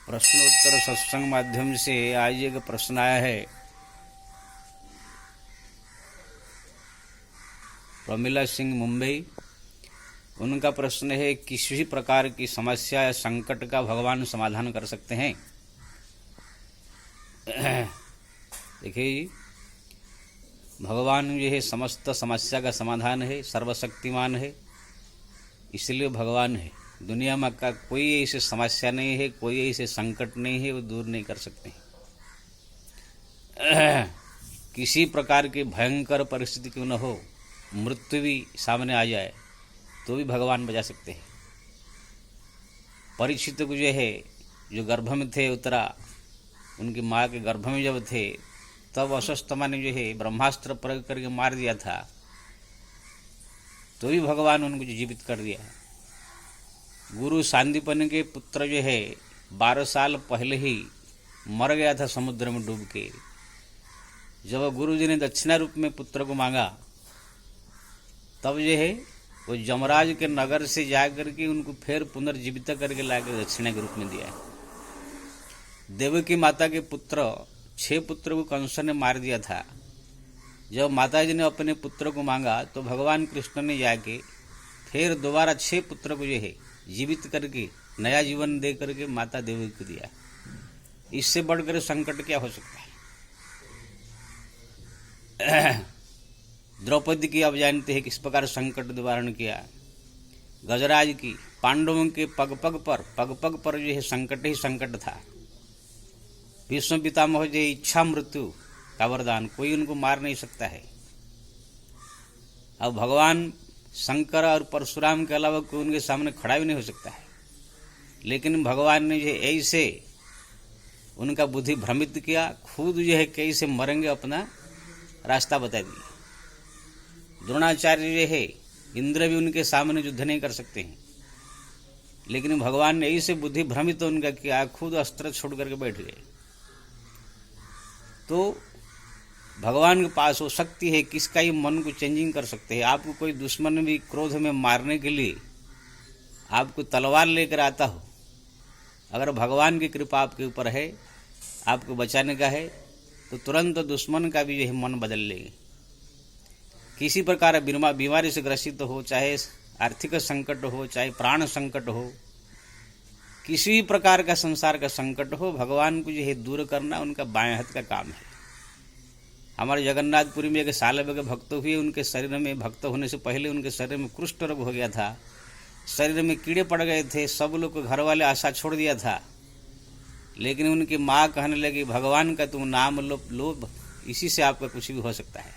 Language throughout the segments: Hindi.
प्रश्नोत्तर सत्संग माध्यम से आज एक प्रश्न आया है। प्रमिला सिंह मुंबई, उनका प्रश्न है, किसी प्रकार की समस्या या संकट का भगवान समाधान कर सकते हैं? देखिए, भगवान जो है समस्त समस्या का समाधान है, सर्वशक्तिमान है, इसलिए भगवान है। दुनिया में का कोई ऐसी समस्या नहीं है, कोई ऐसे संकट नहीं है वो दूर नहीं कर सकते। किसी प्रकार की भयंकर परिस्थिति क्यों न हो, मृत्यु भी सामने आ जाए तो भी भगवान बचा सकते हैं। परीक्षित को जो है, जो गर्भ में थे उतरा, उनकी माँ के गर्भ में जब थे तब अश्वत्थामा ने जो है ब्रह्मास्त्र प्रयोग करके मार दिया था, तो भी भगवान उनको जीवित कर दिया। गुरु सांदीपनि के पुत्र जो है 12 साल पहले ही मर गया था समुद्र में डूब के। जब गुरु जी ने दक्षिणा रूप में पुत्र को मांगा, तब जो है वो जमराज के नगर से जाकर के उनको फिर पुनर्जीवित करके लाकर दक्षिणा के रूप में दिया। देवकी माता के पुत्र 6 पुत्र को कंस ने मार दिया था। जब माता जी ने अपने पुत्र को मांगा तो भगवान कृष्ण ने जाके फिर दोबारा 6 पुत्र को जो है जीवित करके नया जीवन दे करके माता देवी को दिया। इससे बढ़कर संकट क्या हो सकता है? द्रौपदी की आप जानते हैं किस प्रकार संकट निवारण किया। गजराज की, पांडवों के पग पग पर जो है संकट ही संकट था। भीष्म पितामह जो इच्छा मृत्यु का वरदान, कोई उनको मार नहीं सकता है। अब भगवान शंकर और परशुराम के अलावा कोई उनके सामने खड़ा भी नहीं हो सकता है। लेकिन भगवान ने जो ऐसे उनका बुद्धि भ्रमित किया, खुद जो है कैसे मरेंगे अपना रास्ता बता दिया। द्रोणाचार्य जो है, इंद्र भी उनके सामने युद्ध नहीं कर सकते हैं, लेकिन भगवान ने ऐसे बुद्धि भ्रमित उनका किया, खुद अस्त्र छोड़ करके बैठ गए। तो भगवान के पास वो शक्ति है, किसका ही मन को चेंजिंग कर सकते हैं। आपको कोई दुश्मन भी क्रोध में मारने के लिए आपको तलवार लेकर आता हो, अगर भगवान की कृपा आपके ऊपर है, आपको बचाने का है, तो तुरंत दुश्मन का भी यही मन बदल लेंगे। किसी प्रकार बीमारी से ग्रसित हो, चाहे आर्थिक संकट हो, चाहे प्राण संकट हो, किसी भी प्रकार का संसार का संकट हो, भगवान को जो है दूर करना उनका बाएं हाथ का काम है। हमारे जगन्नाथपुरी में एक सालवे के भक्त हुए, उनके शरीर में, भक्त होने से पहले उनके शरीर में कुष्ठ रोग हो गया था, शरीर में कीड़े पड़ गए थे, सब लोग को घर वाले आशा छोड़ दिया था। लेकिन उनकी माँ कहने लगी, भगवान का तुम नाम लो, इसी से आपका कुछ भी हो सकता है।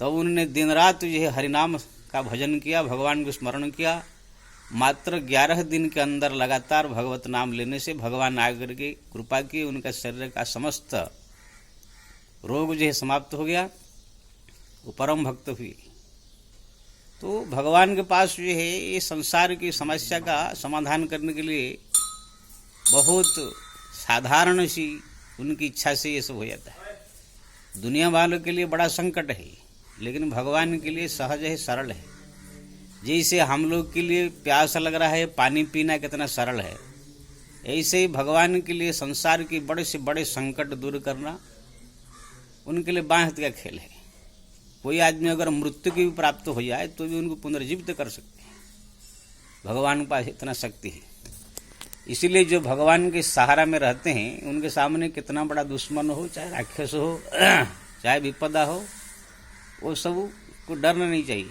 तो उन्होंने दिन रात जो है हरिनाम का भजन किया, भगवान को स्मरण किया। मात्र 11 दिन के अंदर लगातार भगवत नाम लेने से भगवान आकर के कृपा की, उनका शरीर का समस्त रोग जो है समाप्त हो गया, वो परम भक्त हुई। तो भगवान के पास जो है ये संसार की समस्या का समाधान करने के लिए बहुत साधारण सी उनकी इच्छा से ये सब हो जाता है। दुनिया वालों के लिए बड़ा संकट है, लेकिन भगवान के लिए सहज है, सरल है। जैसे हम लोग के लिए प्यास लग रहा है, पानी पीना कितना सरल है, ऐसे ही भगवान के लिए संसार की बड़े से बड़े संकट दूर करना उनके लिए बाएं हाथ का खेल है। कोई आदमी अगर मृत्यु की भी प्राप्त हो जाए तो भी उनको पुनर्जीवित कर सकते हैं। भगवान के पास इतना शक्ति है। इसीलिए जो भगवान के सहारा में रहते हैं, उनके सामने कितना बड़ा दुश्मन हो, चाहे राक्षस हो, चाहे विपदा हो, वो सब को डरना नहीं चाहिए।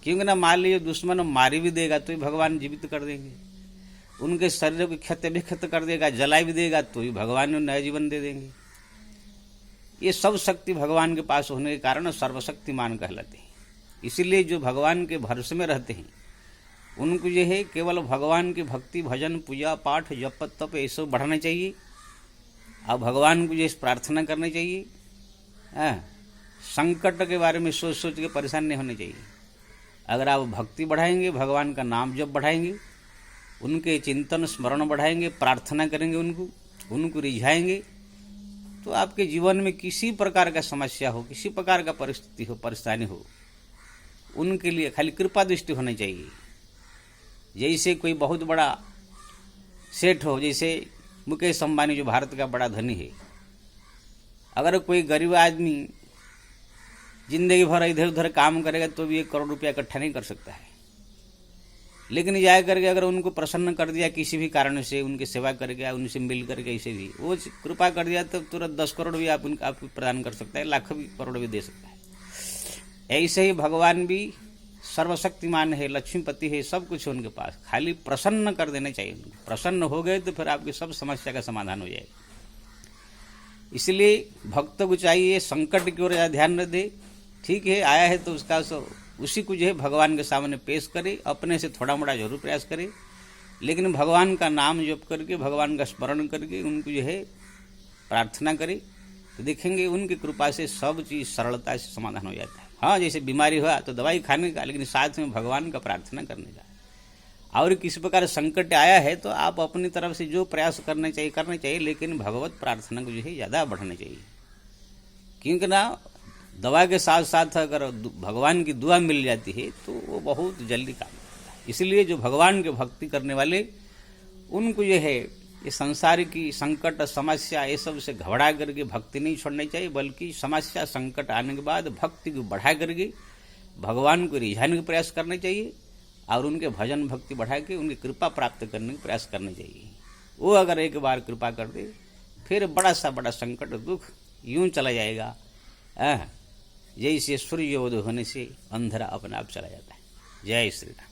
क्योंकि ना मान लीजिए दुश्मन मारी भी देगा तो भी भगवान जीवित कर देंगे, उनके शरीर को क्षत विक्षत कर देगा, जला भी देगा तो भी भगवान ने नया जीवन दे देंगे। ये सब शक्ति भगवान के पास होने के कारण सर्वशक्तिमान कहलाते हैं। इसीलिए जो भगवान के भरोसे में रहते हैं, उनको जो है केवल भगवान की भक्ति, भजन, पूजा पाठ, जप तप ये सब बढ़ाना चाहिए। और भगवान को जो प्रार्थना करनी चाहिए। संकट के बारे में सोच सोच के परेशान नहीं होने चाहिए। अगर आप भक्ति बढ़ाएंगे, भगवान का नाम जप बढ़ाएंगे, उनके चिंतन स्मरण बढ़ाएंगे, प्रार्थना करेंगे, उनको रिझाएंगे, तो आपके जीवन में किसी प्रकार का समस्या हो, किसी प्रकार का परिस्थिति हो, परेशानी हो, उनके लिए खाली कृपा दृष्टि होनी चाहिए। जैसे कोई बहुत बड़ा सेठ हो, जैसे मुकेश अंबानी जो भारत का बड़ा धनी है, अगर कोई गरीब आदमी जिंदगी भर इधर उधर काम करेगा तो भी 1 करोड़ रुपया इकट्ठा नहीं कर सकता है। लेकिन जाए करके अगर उनको प्रसन्न कर दिया किसी भी कारण से, उनकी सेवा करके, उनसे मिल करके, ऐसे भी वो कृपा कर दिया तो तुरंत 10 करोड़ भी आपको प्रदान कर सकता है, लाखों भी करोड़ भी दे सकता है। ऐसे ही भगवान भी सर्वशक्तिमान है, लक्ष्मीपति है, सब कुछ है उनके पास, खाली प्रसन्न कर देने चाहिए उनको। प्रसन्न हो गए तो फिर आपकी सब समस्या का समाधान हो जाएगा। इसलिए भक्त को चाहिए संकट की ओर ध्यान न दे, ठीक है आया है तो उसका उसी को जो है भगवान के सामने पेश करे, अपने से थोड़ा मोड़ा जरूर प्रयास करे, लेकिन भगवान का नाम जप करके, भगवान का स्मरण करके उनको जो है प्रार्थना करे, तो देखेंगे उनकी कृपा से सब चीज़ सरलता से समाधान हो जाता है। हाँ, जैसे बीमारी हुआ तो दवाई खाने का, लेकिन साथ में भगवान का प्रार्थना करने का। और किसी प्रकार संकट आया है तो आप अपनी तरफ से जो प्रयास करने चाहिए, लेकिन भगवत प्रार्थना को जो है ज़्यादा बढ़ाना चाहिए। क्योंकि ना दवा के साथ साथ अगर भगवान की दुआ मिल जाती है तो वो बहुत जल्दी काम करता है। इसलिए जो भगवान के भक्ति करने वाले, उनको ये है ये संसार की संकट समस्या ये सब से घबरा करके भक्ति नहीं छोड़नी चाहिए, बल्कि समस्या संकट आने के बाद भक्ति को बढ़ा करके भगवान को रिझाने का प्रयास करना चाहिए और उनके भजन भक्ति बढ़ा के उनकी कृपा प्राप्त करने का प्रयास करना चाहिए। वो अगर एक बार कृपा कर दे फिर बड़ा सा बड़ा संकट दुख यूं चला जाएगा, जैसे सूर्योदय होने से अंधेरा अपने आप चला जाता है। जय श्री राम।